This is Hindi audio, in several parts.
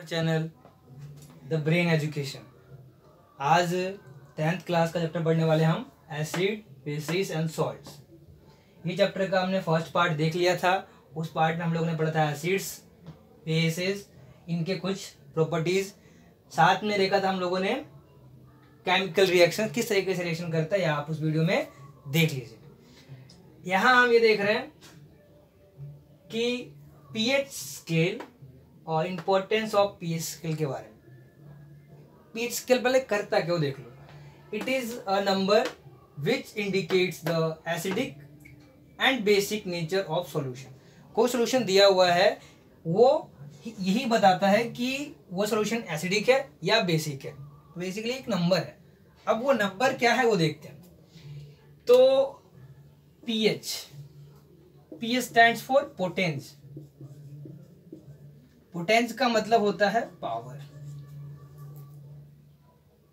Channel the brain education. आज 10th क्लास का चैप्टर पढ़ने वाले हम एसिड, बेसिस एंड सॉल्ट्स। ये चैप्टर का हमने फर्स्ट पार्ट देख लिया था। उस पार्ट में हम लोगों ने पढ़ा था एसिड्स, बेसिस, इनके कुछ प्रॉपर्टीज। साथ में देखा था हम लोगों ने केमिकल रिएक्शन किस तरीके से रिएक्शन करता है, या आप उस वीडियो में देख लीजिए। यहाँ हम ये देख रहे हैं कि पीएच स्केल और इम्पोर्टेंस ऑफ पीएच स्केल के बारे में। पीएच स्केल पहले करता क्यों देख लो। It is a number which indicates the acidic and basic nature of solution. कोई सॉल्यूशन दिया हुआ है, वो यही बताता है कि वो सॉल्यूशन एसिडिक है या बेसिक है। बेसिकली एक नंबर है। अब वो नंबर क्या है वो देखते हैं। तो pH stands for potence. Potence का मतलब होता है पावर।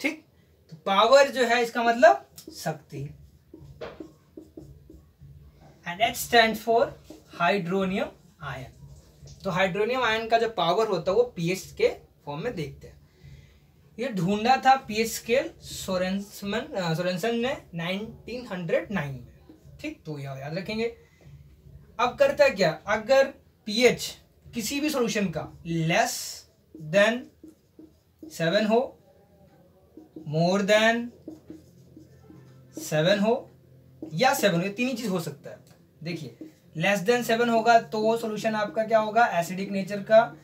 ठीक, तो पावर जो है इसका मतलब शक्ति। And H stand for hydronium ion. तो हाइड्रोनियम आयन का जो पावर होता है वो पीएच के फॉर्म में देखते हैं। ये ढूंढा था पीएच स्केल सोरेनसन ने 1909 में। ठीक, तो याद रखेंगे। अब करता क्या, अगर पीएच किसी भी सॉल्यूशन का लेस देन 7 हो, मोर देन 7 हो या 7 हो, ये तीन ही चीज हो सकता है। देखिए, लेस देन 7 होगा तो वो सॉल्यूशन आपका क्या होगा, एसिडिक नेचर का।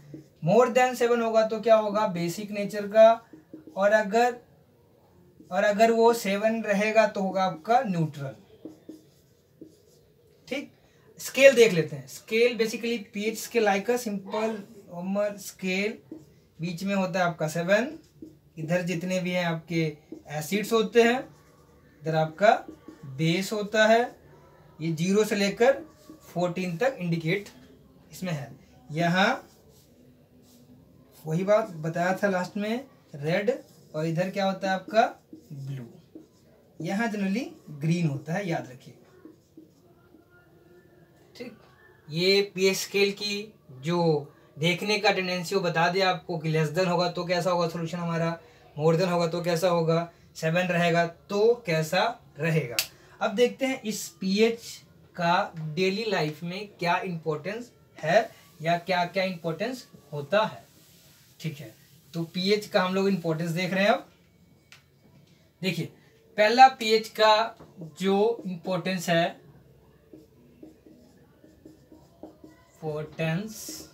मोर देन 7 होगा तो क्या होगा, बेसिक नेचर का। और अगर वो 7 रहेगा तो होगा आपका न्यूट्रल। ठीक, स्केल देख लेते हैं। Scale basically pH scale like a simple normal scale. बीच में होता है आपका 7। इधर जितने भी हैं आपके एसिड्स होते हैं, इधर आपका बेस होता है। ये 0 से लेकर 14 तक इंडिकेट इसमें है। यहाँ वही बात बताया था लास्ट में, रेड, और इधर क्या होता है आपका ब्लू। यहाँ जनरली ग्रीन होता है, याद रखिए। ठीक, ये पीएच स्केल की जो देखने का टेंडेंसी वो बता दे आपको कि लेस देन होगा तो कैसा होगा सॉल्यूशन हमारा, मोर देन होगा तो कैसा होगा, 7 रहेगा तो कैसा रहेगा। अब देखते हैं इस पीएच का डेली लाइफ में क्या इंपॉर्टेंस है या क्या क्या इंपॉर्टेंस होता है। ठीक है, तो पीएच का हम लोग इंपॉर्टेंस देख रहे हैं। अब देखिए, पहला पीएच का जो इंपॉर्टेंस है, इंपॉर्टेंस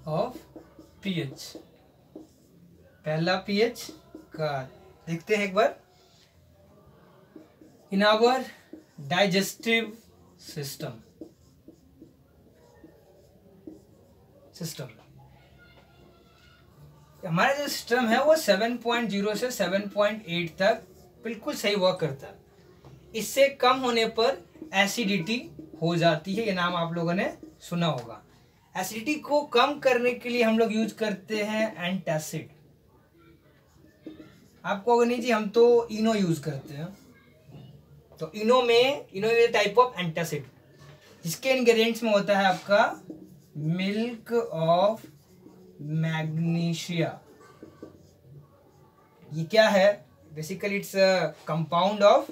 ऑफ पीएच। पहला पीएच का देखते हैं एक बार। इन आवर डाइजेस्टिव सिस्टम हमारा जो सिस्टम है वो 7.0 से 7.8 तक बिल्कुल सही वर्क करता है। इससे कम होने पर एसिडिटी हो जाती है। ये नाम आप लोगों ने सुना होगा। एसिडिटी को कम करने के लिए हम लोग यूज करते हैं एंटासिड। आपको अगर नहीं जी, हम तो इनो यूज करते हैं। तो इनो टाइप ऑफ एंटासिड, जिसके इंग्रेडिएंट्स में होता है आपका मिल्क ऑफ मैग्नीशिया। ये क्या है, basically it's a compound of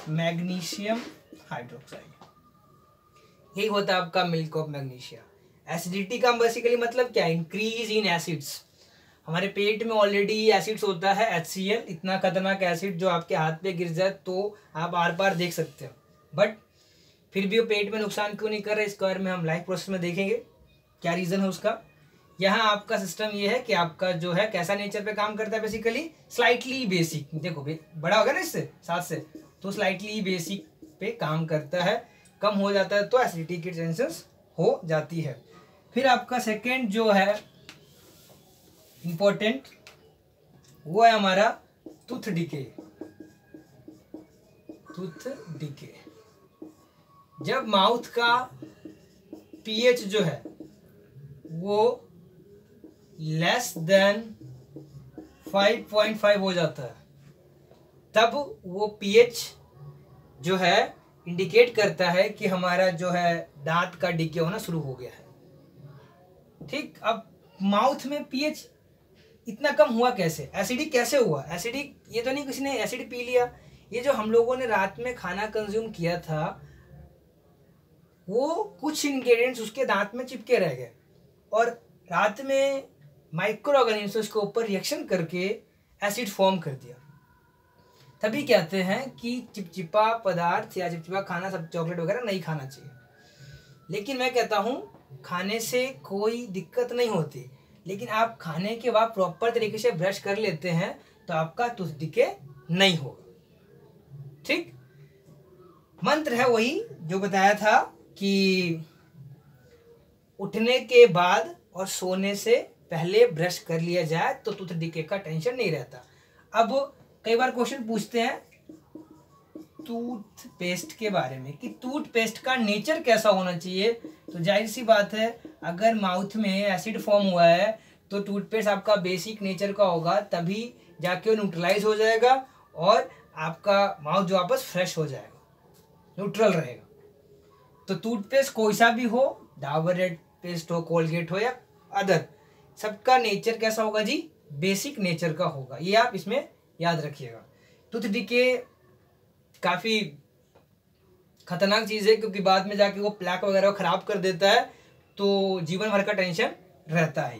magnesium hydroxide. यही होता है आपका मिल्क ऑफ मैग्नीशिया। एसिडिटी का बेसिकली मतलब क्या, इंक्रीज इन एसिड्स। हमारे पेट में ऑलरेडी एसिड्स होता है HCl, इतना खतरनाक एसिड जो आपके हाथ पे गिर जाए तो आप आर पार देख सकते हो, बट फिर भी वो पेट में नुकसान क्यों नहीं कर रहा है, इसके बारे में हम लाइफ प्रोसेस में देखेंगे क्या रीजन है उसका। यहाँ आपका सिस्टम ये है कि आपका जो है कैसा नेचर पे काम करता है, बेसिकली स्लाइटली बेसिक। देखो बड़ा होगा ना इससे 7 से, तो स्लाइटली बेसिक पे काम करता है। कम हो जाता है तो एसिडिटी की टेंशंस हो जाती है। फिर आपका सेकेंड जो है इंपॉर्टेंट, वो है हमारा टूथ डिके। टूथ डिके, जब माउथ का पीएच जो है वो लेस देन 5.5 हो जाता है, तब वो पीएच जो है इंडिकेट करता है कि हमारा जो है दांत का डिके होना शुरू हो गया है। ठीक, अब माउथ में पीएच इतना कम हुआ कैसे, एसिडिक कैसे हुआ? एसिडिक ये तो नहीं किसी ने एसिड पी लिया, ये जो हम लोगों ने रात में खाना कंज्यूम किया था वो कुछ इंग्रेडिएंट्स उसके दांत में चिपके रह गए और रात में माइक्रो ऑर्गेनिम्स उसके ऊपर रिएक्शन करके एसिड फॉर्म कर दिया। तभी कहते हैं कि चिपचिपा पदार्थ या चिपचिपा खाना, सब चॉकलेट वगैरह नहीं खाना चाहिए। लेकिन मैं कहता हूँ खाने से कोई दिक्कत नहीं होती, लेकिन आप खाने के बाद प्रॉपर तरीके से ब्रश कर लेते हैं तो आपका टूथ डिके नहीं होगा। ठीक, मंत्र है वही जो बताया था कि उठने के बाद और सोने से पहले ब्रश कर लिया जाए तो टूथ डिके का टेंशन नहीं रहता। अब कई बार क्वेश्चन पूछते हैं टूथपेस्ट के बारे में कि टूथपेस्ट का नेचर कैसा होना चाहिए, तो जाहिर सी बात है अगर माउथ में एसिड फॉर्म हुआ है तो टूथपेस्ट आपका बेसिक नेचर का होगा, तभी जाके वो न्यूट्रलाइज हो जाएगा और आपका माउथ जो वापस फ्रेश हो जाएगा, न्यूट्रल रहेगा। तो टूथपेस्ट कोई सा भी हो, डाबर रेड पेस्ट हो, कोलगेट हो या अदर, सबका नेचर कैसा होगा जी? बेसिक नेचर का होगा। ये आप इसमें याद रखिएगा। टूथ डिके काफ़ी खतरनाक चीज़ है क्योंकि बाद में जाके वो प्लैक वगैरह खराब कर देता है, तो जीवन भर का टेंशन रहता है।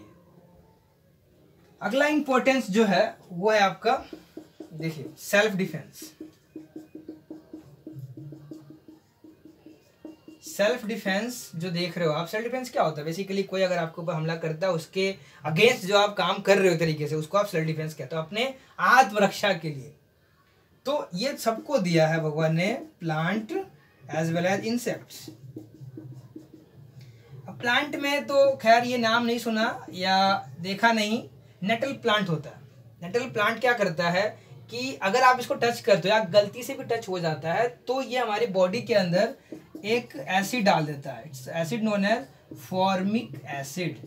अगला इंपॉर्टेंस जो है वो है आपका, देखिए, सेल्फ डिफेंस। सेल्फ डिफेंस जो देख रहे हो आप, सेल्फ डिफेंस क्या होता है? बेसिकली कोई अगर आपके ऊपर हमला करता है उसके अगेंस्ट जो आप काम कर रहे हो तरीके से, उसको आप सेल्फ डिफेंस कहते हो, अपने आत्मरक्षा के लिए। तो ये सबको दिया है भगवान ने, plant as well as insects. अब प्लांट में तो खैर ये नाम नहीं सुना या देखा नहीं, नेटल प्लांट होता है। नेटल प्लांट क्या करता है कि अगर आप इसको टच करते हो या गलती से भी टच हो जाता है तो ये हमारी बॉडी के अंदर एक एसिड डाल देता है। Its acid known as formic acid.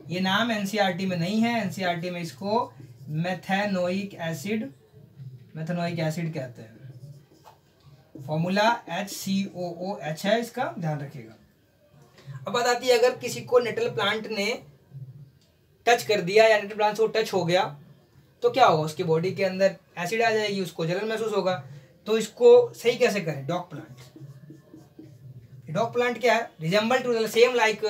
ये नाम एनसीईआरटी में नहीं है, एनसीईआरटी में इसको मेथेनोइक एसिड कहते हैं। फॉर्मूला HCOOH है, इसका ध्यान रखिएगा। अब बात आती है अगर किसी को नेटल प्लांट ने टच कर दिया या नेटल प्लांट से वो टच हो गया तो क्या होगा? उसकी बॉडी के अंदर एसिड आ जाएगी, उसको जलन महसूस होगा। तो इसको सही कैसे करें? Dog plant. डॉग प्लांट क्या है? Resemble to same like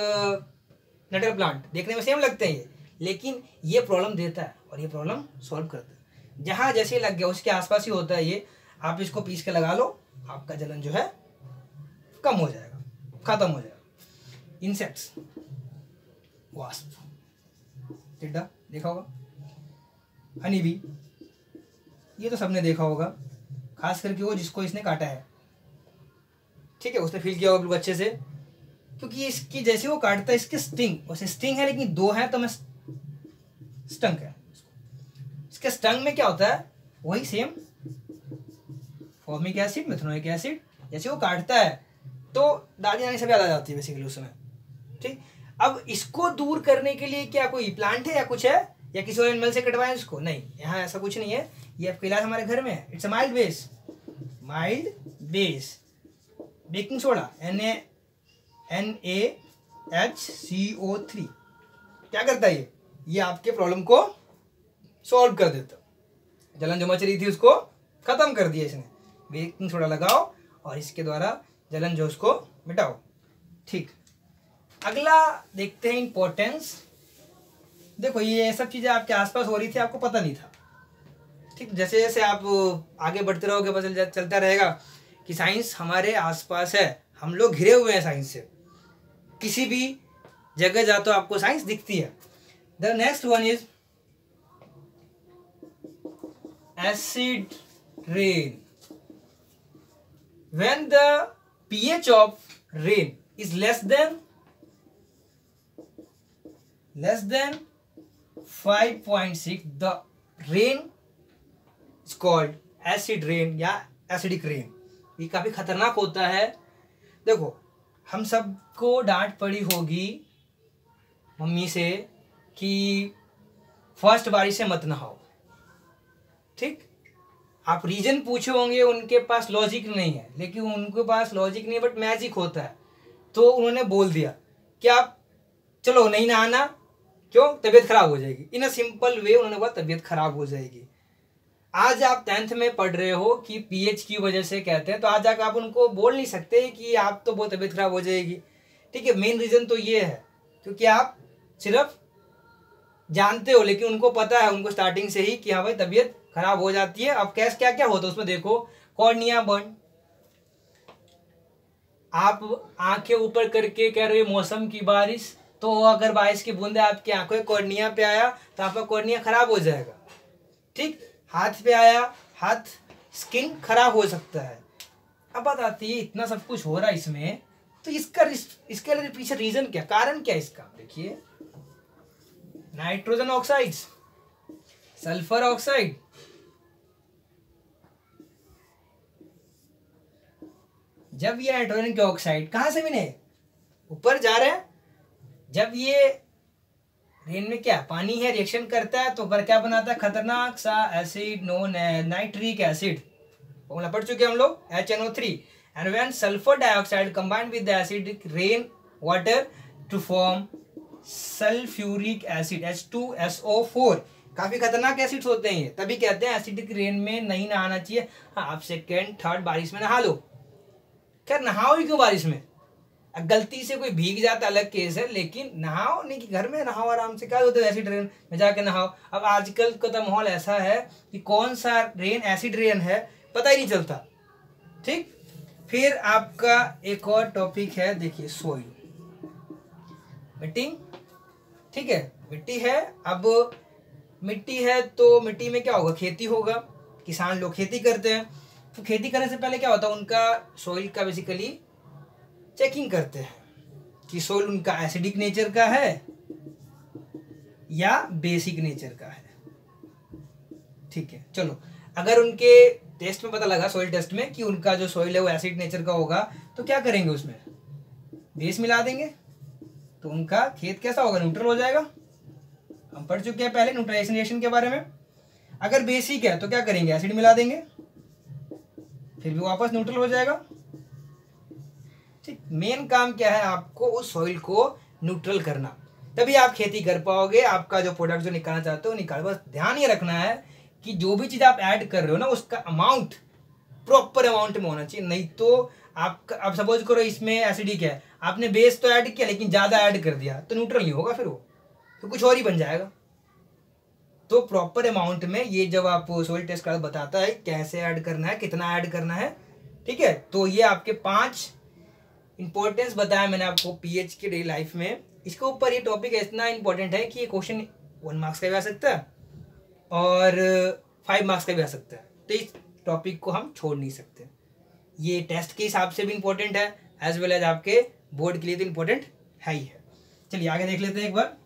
nettle plant, देखने में सेम लगते हैं ये, लेकिन ये प्रॉब्लम देता है और ये प्रॉब्लम सॉल्व करता है। जहाँ जैसे लग गया उसके आसपास ही होता है ये, आप इसको पीस के लगा लो, आपका जलन जो है कम हो जाएगा, खत्म हो जाएगा। इंसेक्ट्स, वास्प, टिड्डा देखा होगा, हनी बी, ये तो सबने देखा होगा, खास करके वो जिसको इसने काटा है। ठीक है, उसने फील किया होगा बिल्कुल अच्छे से, क्योंकि इसकी जैसे वो काटता है इसके स्टिंग, वैसे स्टिंग है लेकिन दो है तो मैं स्टंक है। इसके स्टंग में क्या होता है? वही same formic acid, methanoic acid. जैसे वो काटता है तो दादी नानी सब याद आ जाती है बेसिकली उस समय। ठीक, अब इसको दूर करने के लिए क्या कोई प्लांट है या कुछ है या किसी और एनिमल से कटवाएं इसको? नहीं, यहाँ ऐसा कुछ नहीं है। ये आपका इलाज हमारे घर में है। It's a mild base baking soda NaHCO3 क्या करता है? ये आपके प्रॉब्लम को सॉल्व कर देता, जलन जो मच रही थी उसको खत्म कर दिया इसने। बेकिंग सोडा लगाओ और इसके द्वारा जलन जो उसको मिटाओ। ठीक, अगला देखते हैं इंपॉर्टेंस। देखो ये सब चीज़ें आपके आसपास हो रही थी, आपको पता नहीं था। ठीक, जैसे जैसे आप आगे बढ़ते रहोगे पता चलता रहेगा कि साइंस हमारे आसपास है, हम लोग घिरे हुए हैं साइंस से। किसी भी जगह जाओ तो आपको साइंस दिखती है। The next one is acid rain. When the pH of rain is less than 5.6, the rain is called acid rain या acidic rain। ये काफी खतरनाक होता है। देखो हम सबको डांट पड़ी होगी मम्मी से कि फर्स्ट बारिश से मत नहाओ। ठीक, आप रीजन पूछे होंगे, उनके पास लॉजिक नहीं है, लेकिन उनके पास लॉजिक नहीं बट मैजिक होता है। तो उन्होंने बोल दिया कि आप चलो नहीं नहाना, क्यों? तबीयत खराब हो जाएगी। इन अ सिंपल वे उन्होंने बोला तबीयत खराब हो जाएगी। आज आप 10th में पढ़ रहे हो कि पीएच की वजह से कहते हैं, तो आज जाकर आप उनको बोल नहीं सकते कि आप तो बहुत तबीयत खराब हो जाएगी। ठीक है, मेन रीजन तो ये है क्योंकि आप सिर्फ जानते हो, लेकिन उनको पता है, उनको स्टार्टिंग से ही कि हाँ भाई तबीयत खराब हो जाती है। अब कैसे क्या क्या होता है उसमें देखो, कॉर्निया बर्न, आप आंखें ऊपर करके कह रहे हो मौसम की बारिश, तो अगर बारिश की बूंदे आपकी आंखों कॉर्निया पे आया तो आपका कॉर्निया खराब हो जाएगा। ठीक, हाथ पे आया, हाथ स्किन खराब हो सकता है। अब बात आती है इतना सब कुछ हो रहा है इसमें, तो इसके पीछे रीजन क्या, कारण क्या इसका? देखिए, नाइट्रोजन ऑक्साइड्स, सल्फर ऑक्साइड, जब ये नाइट्रोजन के ऑक्साइड कहां से मिले, ऊपर जा रहे हैं, जब ये रेन में क्या पानी है रिएक्शन करता है तो ऊपर क्या बनाता है, खतरनाक सा acid known nitric acid, formula पढ़ चुके हम लोग, HNO3। And when sulphur dioxide combined with the acidic rain water to form sulphuric acid H2SO4, काफी खतरनाक एसिड्स होते हैं ये, तभी कहते हैं एसिडिक रेन में नहीं नहाना चाहिए। हाँ, आप सेकेंड थर्ड बारिश में नहा लो, खैर नहाओ ही क्यों बारिश में, गलती से कोई भीग जाता अलग केस है, लेकिन नहाओ नहीं कि घर में नहाओ आराम से, क्या होता है एसिड रेन में जाके नहाओ। अब आजकल का तो माहौल ऐसा है कि कौन सा रेन एसिड रेन है पता ही नहीं चलता। ठीक, फिर आपका एक और टॉपिक है, देखिए सोइल, मिट्टी। ठीक है, मिट्टी है, अब मिट्टी है तो मिट्टी में क्या होगा, खेती होगा, किसान लोग खेती करते हैं, तो खेती करने से पहले क्या होता है, उनका सोइल का बेसिकली चेकिंग करते हैं कि सोइल उनका एसिडिक नेचर का है या बेसिक नेचर का है। ठीक है, चलो, अगर उनके टेस्ट में पता लगा, सोइल टेस्ट में, कि उनका जो सोइल है वो एसिड नेचर का होगा, तो क्या करेंगे, उसमें बेस मिला देंगे, तो उनका खेत कैसा होगा, न्यूट्रल हो जाएगा। हम पढ़ चुके हैं पहले न्यूट्रलाइजेशन रिएक्शन के बारे में। अगर बेसिक है तो क्या करेंगे, एसिड मिला देंगे, फिर भी वापस न्यूट्रल हो जाएगा। ठीक, मेन काम क्या है, आपको उस सॉइल को न्यूट्रल करना, तभी आप खेती कर पाओगे, आपका जो प्रोडक्ट जो निकालना चाहते हो निकाल। बस ध्यान ये रखना है कि जो भी चीज आप ऐड कर रहे हो ना, उसका अमाउंट प्रॉपर अमाउंट में होना चाहिए, नहीं तो आप सपोज करो इसमें एसिडिक है, आपने बेस तो ऐड किया लेकिन ज्यादा ऐड कर दिया तो न्यूट्रल नहीं होगा, फिर वो तो कुछ और ही बन जाएगा। तो प्रॉपर अमाउंट में, ये जब आप सोइल टेस्ट कार्ड बताता है कैसे ऐड करना है, कितना ऐड करना है। ठीक है, तो ये आपके 5 इंपॉर्टेंस बताया मैंने आपको पीएच के डेली लाइफ में। इसके ऊपर ये टॉपिक इतना इंपॉर्टेंट है कि ये क्वेश्चन 1 मार्क्स का भी आ सकता है और 5 मार्क्स का भी आ सकता है, तो इस टॉपिक को हम छोड़ नहीं सकते। ये टेस्ट के हिसाब से भी इंपॉर्टेंट है, एज वेल एज आपके बोर्ड के लिए तो इंपॉर्टेंट है ही है। चलिए आगे देख लेते हैं एक बार।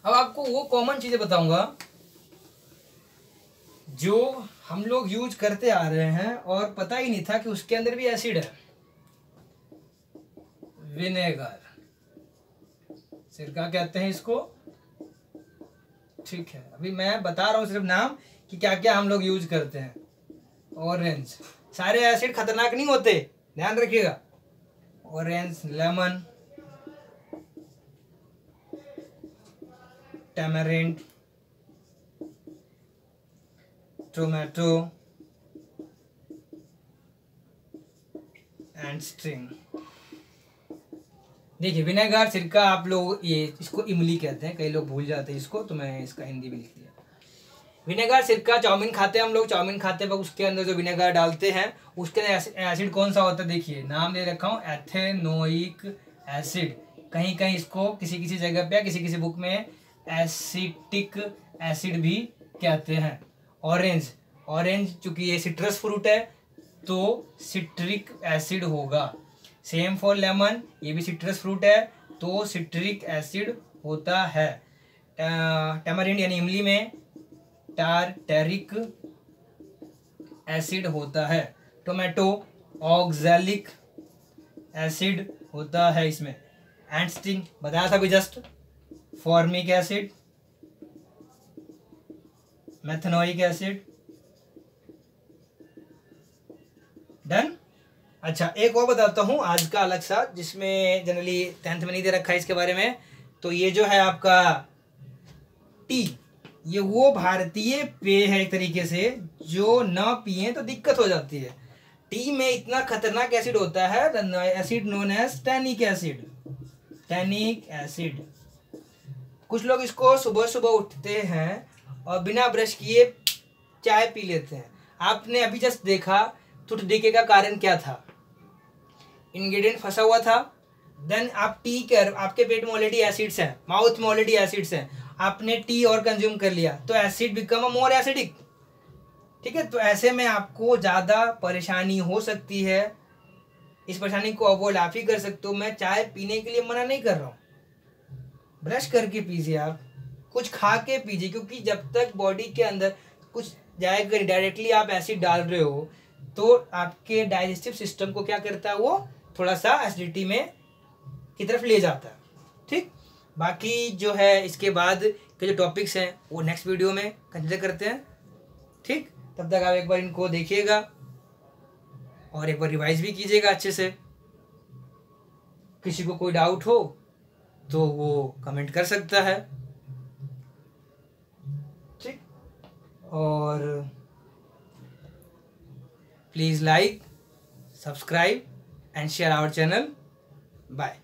अब आपको वो कॉमन चीजें बताऊंगा जो हम लोग यूज करते आ रहे हैं और पता ही नहीं था कि उसके अंदर भी एसिड है। विनेगर, सिरका कहते हैं इसको। ठीक है, अभी मैं बता रहा हूं सिर्फ नाम कि क्या क्या हम लोग यूज करते हैं। ऑरेंज, सारे एसिड खतरनाक नहीं होते, ध्यान रखिएगा। Orange, lemon, tamarind, tomato and string. देखिए, विनेगर, सिरका, आप लोग ये इसको इमली कहते हैं, कई लोग भूल जाते हैं इसको, तो मैं इसका हिंदी भी लिख दिया। विनेगर, सिरका, चाउमीन खाते हैं हम लोग, चाउमीन खाते वक्त उसके अंदर जो विनेगर डालते हैं उसके अंदर एसिड कौन सा होता है, देखिए नाम दे रखा हूँ, एथेनोइक एसिड। कहीं कहीं इसको किसी किसी जगह पे, किसी किसी बुक में एसिटिक एसिड भी कहते हैं। ऑरेंज, ऑरेंज चूंकि ये सिट्रस फ्रूट है तो सिट्रिक एसिड होगा। सेम फॉर लेमन, ये भी सिट्रस फ्रूट है तो सिट्रिक एसिड होता है। टैमरिंड यानी इमली में टारटेरिक एसिड होता है। टोमेटो, ऑक्सैलिक एसिड होता है इसमें। एंड स्टिंग बताया था अभी just, formic acid, methanoic acid. Done. अच्छा, एक और बताता हूं आज का अलग सा, जिसमें जनरली 10th में नहीं दे रखा है इसके बारे में। तो ये जो है आपका टी, ये वो भारतीय पेय है एक तरीके से, जो न पिए तो दिक्कत हो जाती है। टी में इतना खतरनाक एसिड होता है, acid known as tannic acid. Tannic acid, कुछ लोग इसको सुबह सुबह उठते हैं और बिना ब्रश किए चाय पी लेते हैं। आपने अभी जस्ट देखा तुठ डीके का कारण क्या था, इंग्रेडिएंट फंसा हुआ था। देन आप टी कर, आपके पेट में ऑलरेडी एसिड्स हैं, माउथ में ऑलरेडी एसिड्स हैं, आपने टी और कंज्यूम कर लिया तो acid become a more acidic. ठीक है, तो ऐसे में आपको ज़्यादा परेशानी हो सकती है। इस परेशानी को अवॉइड आप ही कर सकते हो। मैं चाय पीने के लिए मना नहीं कर रहा हूँ, ब्रश करके पीजिए, आप कुछ खा के पीजिए, क्योंकि जब तक बॉडी के अंदर कुछ जाएगा, डायरेक्टली आप एसिड डाल रहे हो तो आपके डाइजेस्टिव सिस्टम को क्या करता है, वो थोड़ा सा एसिडिटी में की तरफ ले जाता है। ठीक, बाकी जो है इसके बाद के जो टॉपिक्स हैं वो नेक्स्ट वीडियो में कंसिडर करते हैं। ठीक, तब तक आप एक बार इनको देखिएगा और एक बार रिवाइज भी कीजिएगा अच्छे से। किसी को कोई डाउट हो तो वो कमेंट कर सकता है। ठीक, और please like, subscribe and share our channel. Bye.